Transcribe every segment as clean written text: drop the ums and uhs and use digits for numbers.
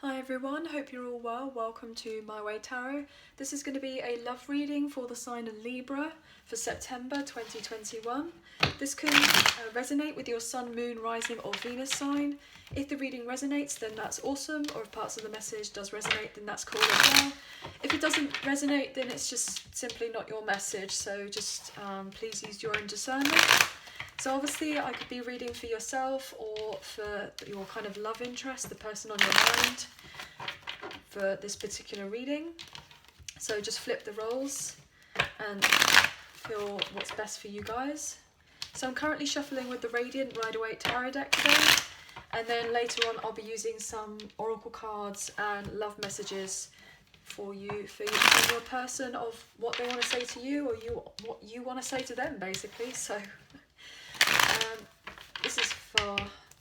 Hi everyone, hope you're all well. Welcome to My Way Tarot. This is going to be a love reading for the sign of Libra for September 2021. This can resonate with your Sun, Moon, Rising or Venus sign. If the reading resonates, then that's awesome, or if parts of the message does resonate, then that's cool as well. If it doesn't resonate, then it's just simply not your message, so just please use your own discernment. So obviously I could be reading for yourself or for your kind of love interest, the person on your mind for this particular reading. So just flip the roles and feel what's best for you guys. So I'm currently shuffling with the Radiant Rider-Waite tarot deck today, and then later on I'll be using some oracle cards and love messages for you, for your person, of what they want to say to you, or what you want to say to them basically. So this is for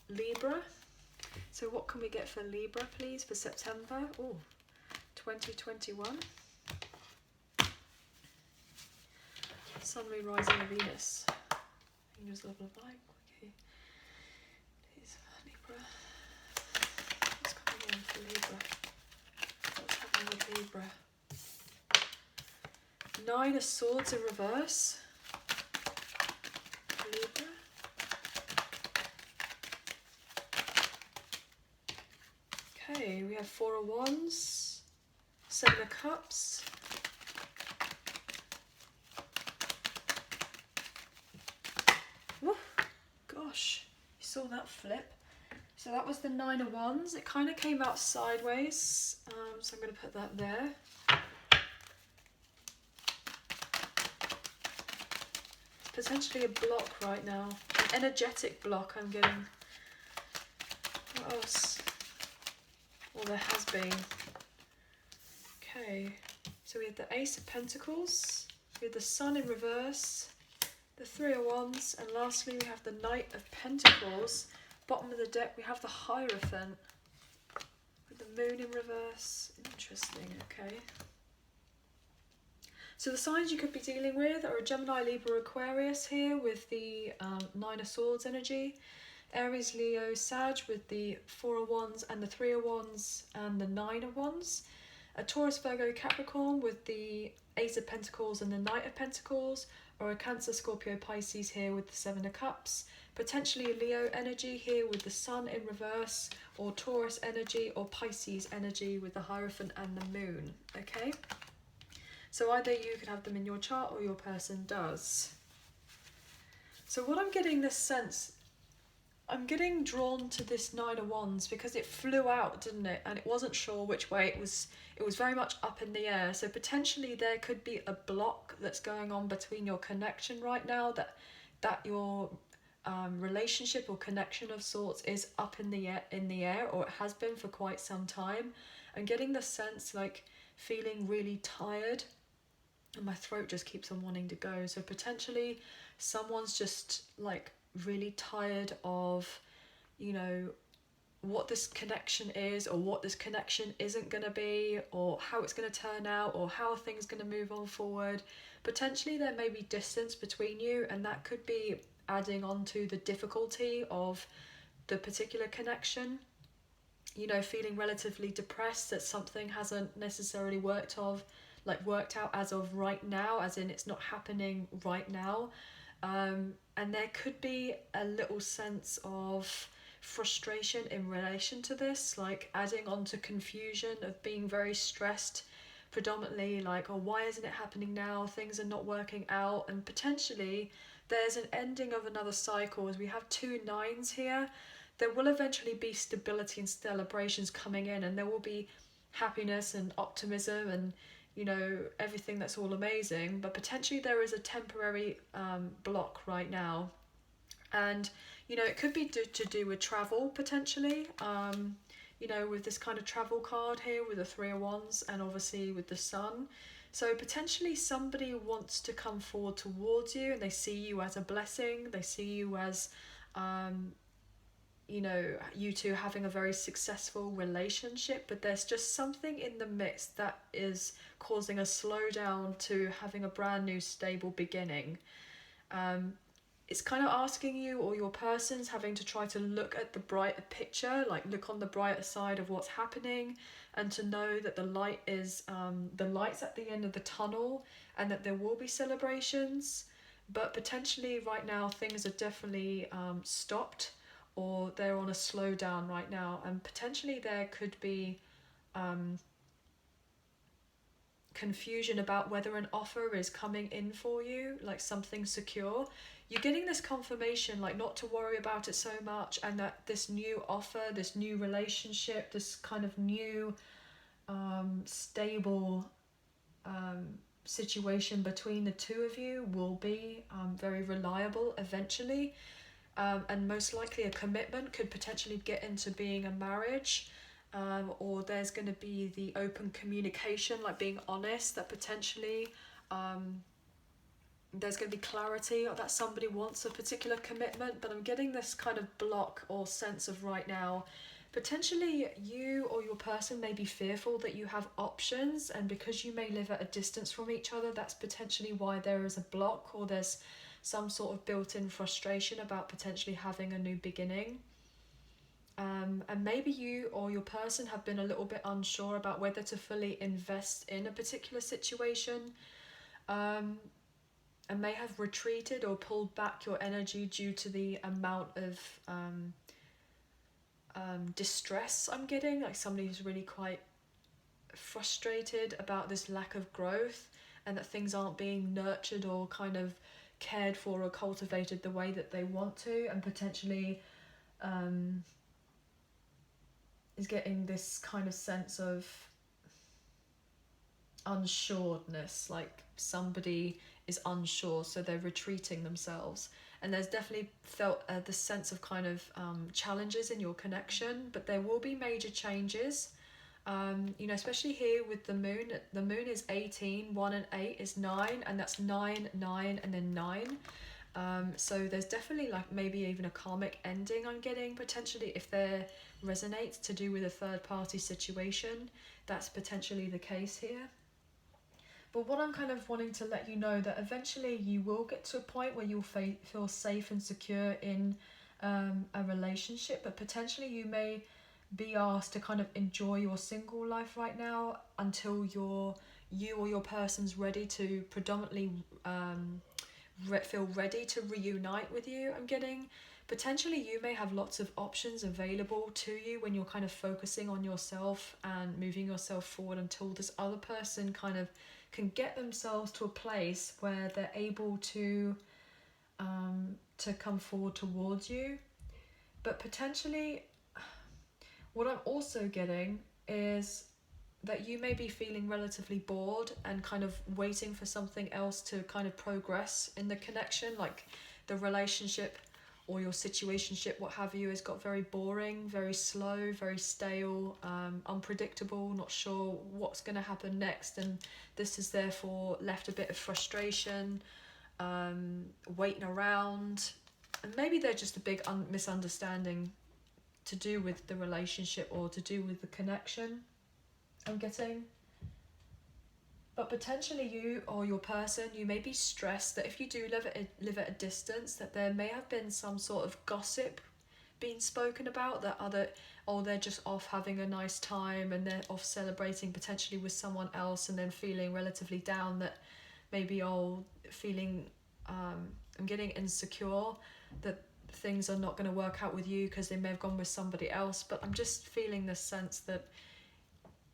Libra. So what can we get for Libra, please, for September 2021? Sun, Moon, Rising and Venus. Angels, love, light. Okay. Please, Libra. What's coming on for Libra? What's happening with Libra? 9 of Swords in reverse. Libra. Okay, we have 4 of Wands, 7 of Cups, woo, gosh, you saw that flip. So that was the 9 of Wands. It kind of came out sideways, so I'm going to put that there. Potentially a block right now, an energetic block I'm getting. What else? Well, there has been. Okay, so we have the Ace of Pentacles, we have the Sun in reverse, the 3 of Wands, and lastly we have the Knight of Pentacles. Bottom of the deck we have the Hierophant with the Moon in reverse. Interesting, okay. So the signs you could be dealing with are a Gemini, Libra, Aquarius here with the 9 of Swords energy. Aries, Leo, Sag with the 4 of Wands and the 3 of Wands and the 9 of Wands. A Taurus, Virgo, Capricorn with the Ace of Pentacles and the Knight of Pentacles. Or a Cancer, Scorpio, Pisces here with the 7 of Cups. Potentially a Leo energy here with the Sun in reverse, or Taurus energy or Pisces energy with the Hierophant and the Moon. Okay? So either you could have them in your chart or your person does. So what I'm getting this sense, I'm getting drawn to this 9 of Wands because it flew out, didn't it? And it wasn't sure which way it was. It was very much up in the air. So potentially there could be a block that's going on between your connection right now, that your relationship or connection of sorts is up in the air, or it has been for quite some time. I'm getting the sense like feeling really tired, and my throat just keeps on wanting to go. So potentially someone's just like really tired of, you know, what this connection is, or what this connection isn't going to be, or how it's going to turn out, or how things going to move on forward. Potentially there may be distance between you, and that could be adding on to the difficulty of the particular connection. You know, feeling relatively depressed that something hasn't necessarily worked out as of right now, as in it's not happening right now. And there could be a little sense of frustration in relation to this, like adding on to confusion of being very stressed, predominantly like, oh, why isn't it happening now? Things are not working out. And potentially there's an ending of another cycle, as we have 2 9s here. There will eventually be stability and celebrations coming in, and there will be happiness and optimism and, you know, everything that's all amazing. But potentially there is a temporary block right now. And, you know, it could be to do with travel, potentially. You know, with this kind of travel card here with the 3 of Wands and obviously with the Sun. So potentially somebody wants to come forward towards you, and they see you as a blessing. They see you as, you know, you two having a very successful relationship, but there's just something in the midst that is causing a slowdown to having a brand new stable beginning. it's kind of asking you, or your person's having to try to look at the brighter picture, like look on the brighter side of what's happening, and to know that the light is the light's at the end of the tunnel, and that there will be celebrations. But potentially right now things are definitely stopped, or they're on a slowdown right now, and potentially there could be confusion about whether an offer is coming in for you, like something secure. You're getting this confirmation, like not to worry about it so much, and that this new offer, this new relationship, this kind of new stable situation between the two of you will be very reliable eventually, and most likely a commitment could potentially get into being a marriage. Or there's going to be the open communication, like being honest, that potentially there's going to be clarity, or that somebody wants a particular commitment. But I'm getting this kind of block or sense of right now, potentially you or your person may be fearful that you have options, and because you may live at a distance from each other, that's potentially why there is a block, or there's some sort of built-in frustration about potentially having a new beginning. And maybe you or your person have been a little bit unsure about whether to fully invest in a particular situation, and may have retreated or pulled back your energy due to the amount of distress I'm getting, like somebody who's really quite frustrated about this lack of growth, and that things aren't being nurtured or kind of cared for or cultivated the way that they want to, and potentially is getting this kind of sense of unsureness, like somebody is unsure, so they're retreating themselves. And there's definitely felt the sense of kind of challenges in your connection, but there will be major changes. You know, especially here with the moon. The moon is 18, 1 and 8 is 9, and that's 9, 9 and then 9. So there's definitely like maybe even a karmic ending I'm getting, potentially, if there resonates to do with a third party situation. That's potentially the case here. But what I'm kind of wanting to let you know, that eventually you will get to a point where you'll feel safe and secure in a relationship, but potentially you may be asked to kind of enjoy your single life right now until you or your person's ready to predominantly feel ready to reunite with you. I'm getting potentially you may have lots of options available to you when you're kind of focusing on yourself and moving yourself forward, until this other person kind of can get themselves to a place where they're able to come forward towards you. But potentially what I'm also getting is that you may be feeling relatively bored and kind of waiting for something else to kind of progress in the connection, like the relationship or your situationship, what have you, has got very boring, very slow, very stale, unpredictable, not sure what's going to happen next, and this has therefore left a bit of frustration, waiting around, and maybe they're just a big misunderstanding to do with the relationship or to do with the connection I'm getting. But potentially you or your person, you may be stressed that if you do live at a distance, that there may have been some sort of gossip being spoken about, that they're just off having a nice time and they're off celebrating potentially with someone else, and then feeling relatively down, that maybe feeling I'm getting insecure that things are not going to work out with you because they may have gone with somebody else. But I'm just feeling this sense that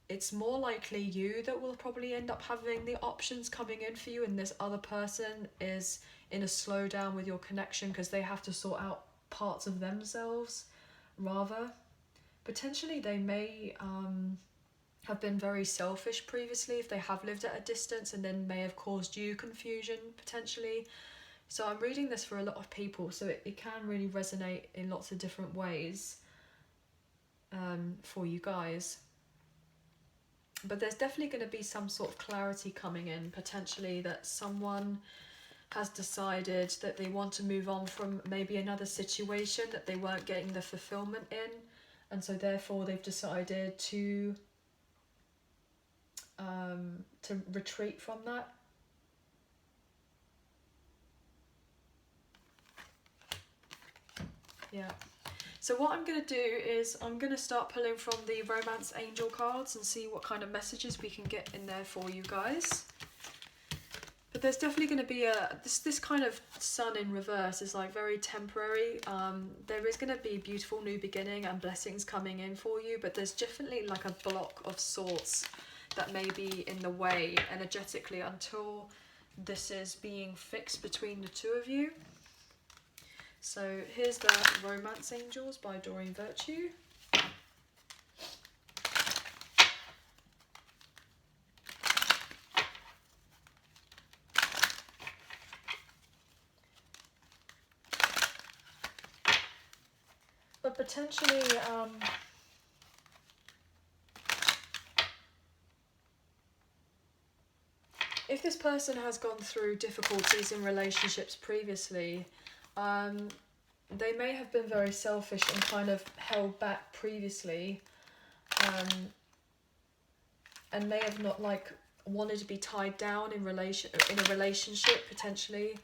it's more likely you that will probably end up having the options coming in for you, and this other person is in a slowdown with your connection because they have to sort out parts of themselves rather. Potentially they may have been very selfish previously if they have lived at a distance, and then may have caused you confusion potentially. So I'm reading this for a lot of people, so it can really resonate in lots of different ways for you guys. But there's definitely going to be some sort of clarity coming in, potentially, that someone has decided that they want to move on from maybe another situation that they weren't getting the fulfillment in, and so therefore they've decided to retreat from that. Yeah. So what I'm going to do is I'm going to start pulling from the Romance Angel cards and see what kind of messages we can get in there for you guys. But there's definitely going to be this kind of sun in reverse is like very temporary. There is going to be a beautiful new beginning and blessings coming in for you, but there's definitely like a block of sorts that may be in the way energetically until this is being fixed between the two of you. So here's the Romance Angels by Doreen Virtue. But potentially, if this person has gone through difficulties in relationships previously, they may have been very selfish and kind of held back previously, and may have not like wanted to be tied down in a relationship potentially,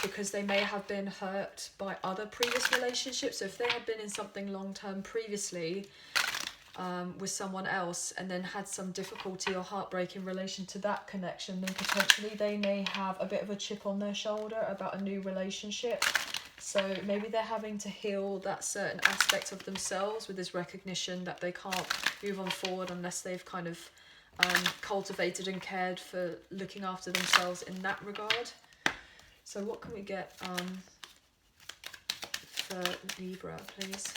because they may have been hurt by other previous relationships. So if they had been in something long-term previously, with someone else, and then had some difficulty or heartbreak in relation to that connection, then potentially they may have a bit of a chip on their shoulder about a new relationship. So maybe they're having to heal that certain aspect of themselves with this recognition that they can't move on forward unless they've kind of cultivated and cared for looking after themselves in that regard. So what can we get for Libra, please?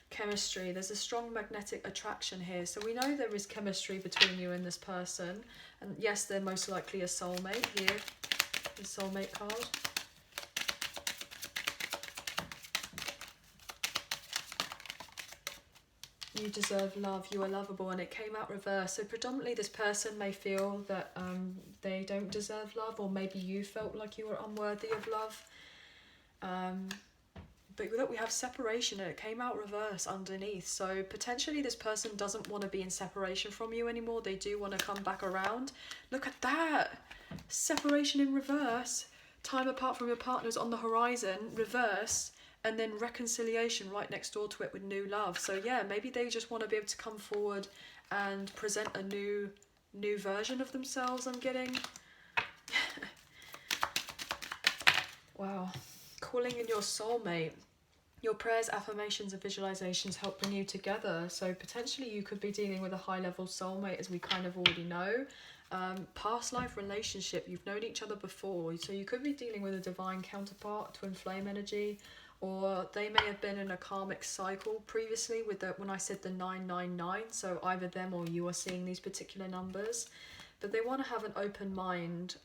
Chemistry. There's a strong magnetic attraction here. So we know there is chemistry between you and this person. And yes, they're most likely a soulmate here. The soulmate card. You deserve love, you are lovable, and it came out reverse. So predominantly this person may feel that they don't deserve love, or maybe you felt like you were unworthy of love. But look, we have separation and it came out reverse underneath. So potentially this person doesn't want to be in separation from you anymore. They do want to come back around. Look at that. Separation in reverse. Time apart from your partner's on the horizon, reverse. And then reconciliation right next door to it with new love. So yeah, maybe they just want to be able to come forward and present a new version of themselves, I'm getting. Wow. Calling in your soulmate. Your prayers, affirmations and visualizations help bring you together. So potentially you could be dealing with a high level soulmate, as we kind of already know. Past life relationship, you've known each other before. So you could be dealing with a divine counterpart, twin flame energy. Or they may have been in a karmic cycle previously with when I said the 999. So either them or you are seeing these particular numbers. But they want to have an open mind.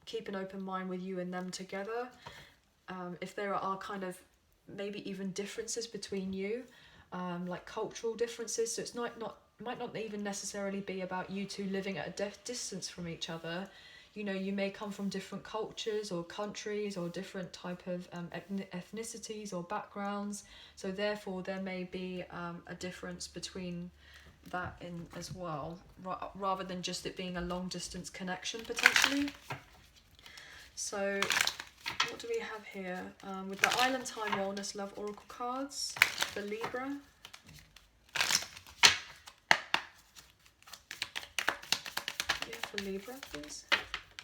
Keep an open mind with you and them together. If there are kind of maybe even differences between you, like cultural differences. So it's might not even necessarily be about you two living at a distance from each other. You know, you may come from different cultures or countries or different type of ethnicities or backgrounds. So therefore there may be a difference between that in as well, rather than just it being a long distance connection potentially. So what do we have here? With the Island Time Wellness Love Oracle cards for Libra. Yeah, for Libra, please.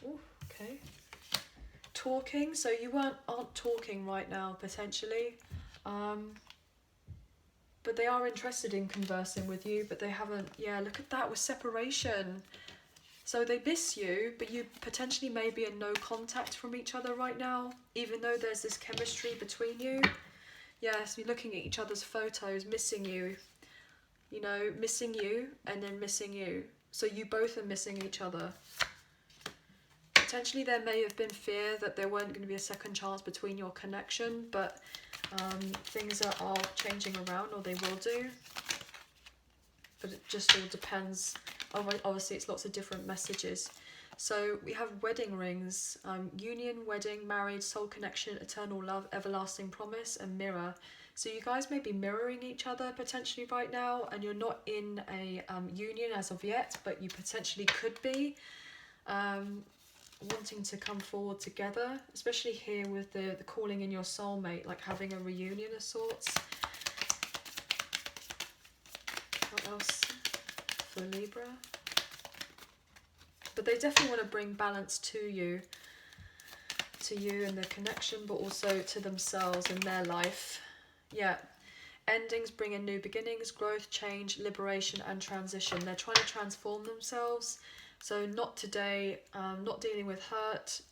Oh, okay. Talking. So you aren't talking right now, potentially. But they are interested in conversing with you, but they haven't. Yeah, look at that with separation. So they miss you, but you potentially may be in no contact from each other right now, even though there's this chemistry between you. Yes, you're looking at each other's photos, missing you. You know, missing you and then missing you. So you both are missing each other. Potentially there may have been fear that there weren't going to be a second chance between your connection, but things are changing around, or they will do. But it just all depends. Obviously it's lots of different messages. So we have wedding rings, union, wedding, married, soul connection, eternal love, everlasting promise, and mirror. So you guys may be mirroring each other potentially right now, and you're not in a union as of yet, but you potentially could be. wanting to come forward together, especially here with the calling in your soulmate, like having a reunion of sorts. What else for Libra? But they definitely want to bring balance to you and the connection, but also to themselves and their life. Yeah. Endings bring in new beginnings, growth, change, liberation and transition. They're trying to transform themselves. So not today, not dealing with hurt,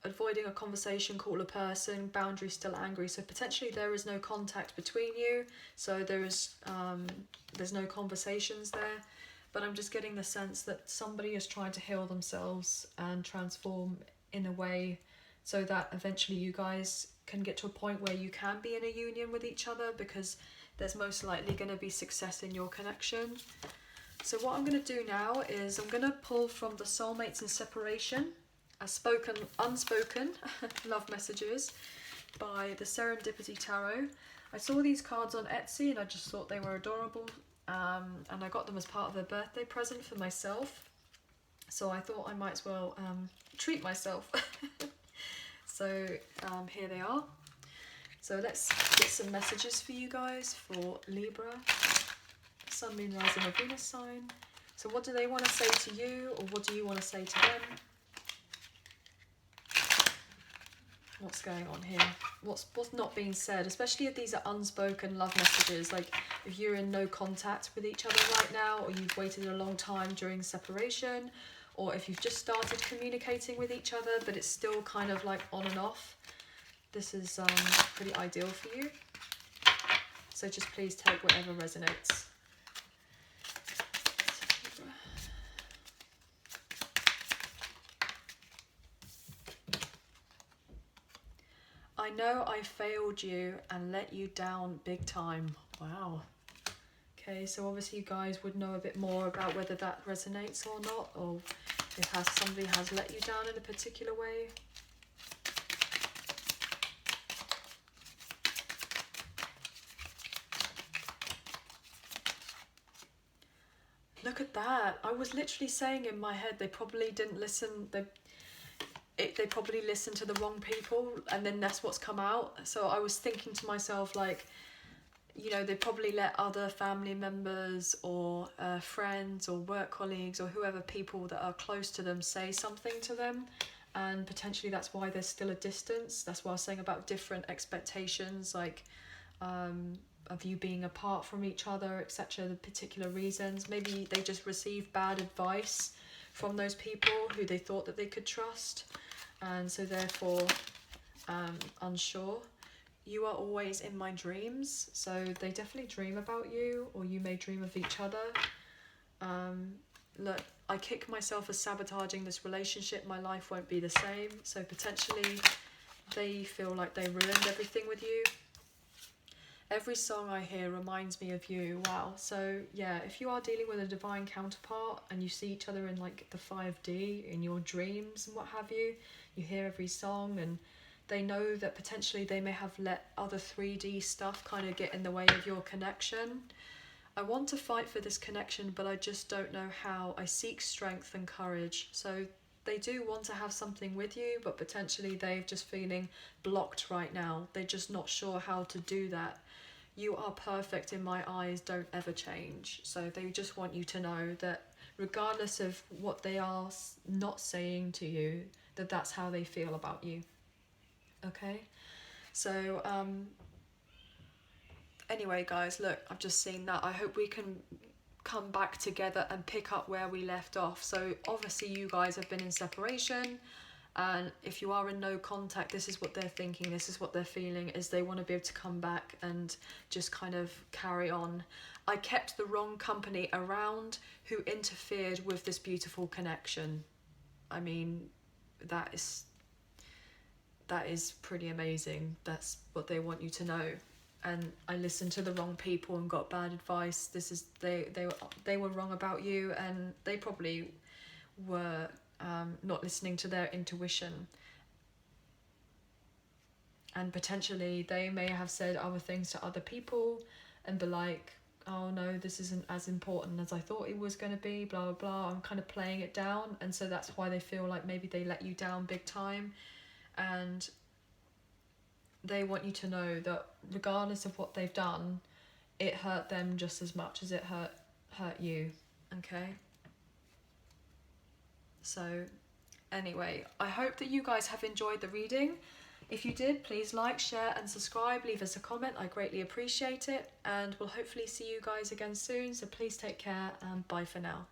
avoiding a conversation, call a person, boundary still angry. So potentially there is no contact between you. So there's no conversations there. But I'm just getting the sense that somebody is trying to heal themselves and transform in a way so that eventually you guys can get to a point where you can be in a union with each other, because there's most likely going to be success in your connection. So what I'm going to do now is I'm going to pull from the Soulmates in Separation, unspoken love messages by the Serendipity Tarot. I saw these cards on Etsy and I just thought they were adorable, and I got them as part of a birthday present for myself. So I thought I might as well treat myself. So here they are. So let's get some messages for you guys for Libra, Sun, Moon, Rising or Venus sign. So what do they want to say to you, or what do you want to say to them? What's going on here? What's not being said? Especially if these are unspoken love messages, like if you're in no contact with each other right now, or you've waited a long time during separation, or if you've just started communicating with each other but it's still kind of like on and off. This is pretty ideal for you. So just please take whatever resonates. I know I failed you and let you down big time. Wow. Okay, so obviously you guys would know a bit more about whether that resonates or not, or if somebody has let you down in a particular way. Look at that. I was literally saying in my head, they probably didn't listen. They probably listened to the wrong people, and then that's what's come out. So I was thinking to myself, like, you know, they probably let other family members or friends or work colleagues or whoever, people that are close to them, say something to them, and potentially that's why there's still a distance. That's why I was saying about different expectations, like of you being apart from each other, etc. The particular reasons. Maybe they just received bad advice from those people who they thought that they could trust, and so therefore unsure. You are always in my dreams, so they definitely dream about you, or you may dream of each other. Look, I kick myself for sabotaging this relationship. My life won't be the same. So potentially they feel like they ruined everything with you. Every song I hear reminds me of you. Wow. So yeah, if you are dealing with a divine counterpart and you see each other in like the 5D in your dreams and what have you, you hear every song, and they know that potentially they may have let other 3D stuff kind of get in the way of your connection. I want to fight for this connection, but I just don't know how. I seek strength and courage. So they do want to have something with you, but potentially they're just feeling blocked right now. They're just not sure how to do that. You are perfect in my eyes, don't ever change. So they just want you to know that regardless of what they are not saying to you, that that's how they feel about you. Okay, so anyway guys, look, I've just seen that. I hope we can come back together and pick up where we left off. So obviously you guys have been in separation, and if you are in no contact, this is what they're thinking, this is what they're feeling, is they want to be able to come back and just kind of carry on. I kept the wrong company around who interfered with this beautiful connection. I mean, that is pretty amazing. That's what they want you to know. And I listened to the wrong people and got bad advice. This is they were wrong about you, and they probably were not listening to their intuition. And potentially they may have said other things to other people and be like, oh no, this isn't as important as I thought it was going to be, blah blah blah. I'm kind of playing it down, and so that's why they feel like maybe they let you down big time. And they want you to know that regardless of what they've done, it hurt them just as much as it hurt you. Okay, so anyway, I hope that you guys have enjoyed the reading. If you did, please like, share and subscribe, leave us a comment, I greatly appreciate it, and we'll hopefully see you guys again soon, so please take care and bye for now.